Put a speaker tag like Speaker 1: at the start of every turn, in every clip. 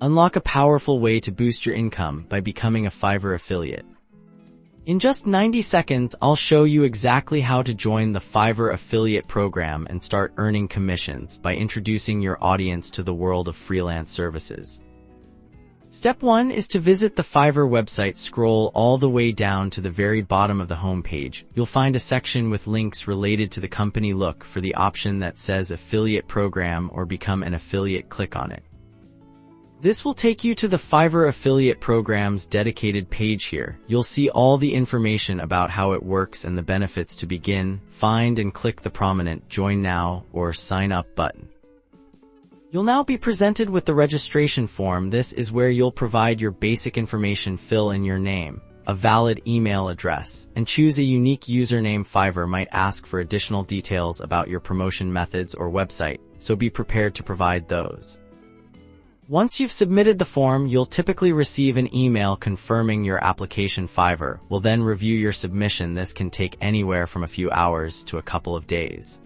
Speaker 1: Unlock a powerful way to boost your income by becoming a Fiverr affiliate. In just 90 seconds, I'll show you exactly how to join the Fiverr affiliate program and start earning commissions by introducing your audience to the world of freelance services. Step 1 is to visit the Fiverr website. Scroll all the way down to the very bottom of the homepage. You'll find a section with links related to the company. Look for the option that says Affiliate Program or Become an Affiliate. Click on it. This will take you to the Fiverr Affiliate Program's dedicated page. Here, you'll see all the information about how it works and the benefits. To begin, find and click the prominent Join Now or Sign Up button. You'll now be presented with the registration form. This is where you'll provide your basic information. Fill in your name, a valid email address, and choose a unique username. Fiverr might ask for additional details about your promotion methods or website, so be prepared to provide those. Once you've submitted the form, you'll typically receive an email confirming your application. Fiverr will then review your submission. This can take anywhere from a few hours to a couple of days.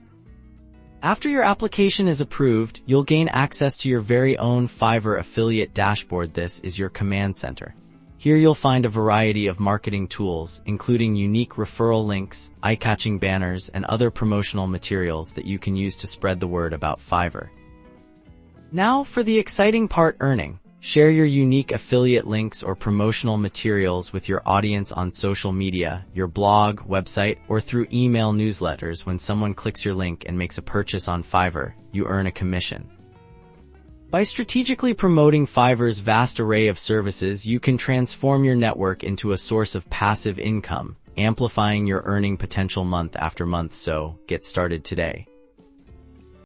Speaker 1: After your application is approved, you'll gain access to your very own Fiverr affiliate dashboard. This is your command center. Here you'll find a variety of marketing tools, including unique referral links, eye-catching banners, and other promotional materials that you can use to spread the word about Fiverr. Now for the exciting part, earning. Share your unique affiliate links or promotional materials with your audience on social media, your blog, website, or through email newsletters. When someone clicks your link and makes a purchase on Fiverr, you earn a commission. By strategically promoting Fiverr's vast array of services, you can transform your network into a source of passive income, amplifying your earning potential month after month. So, get started today.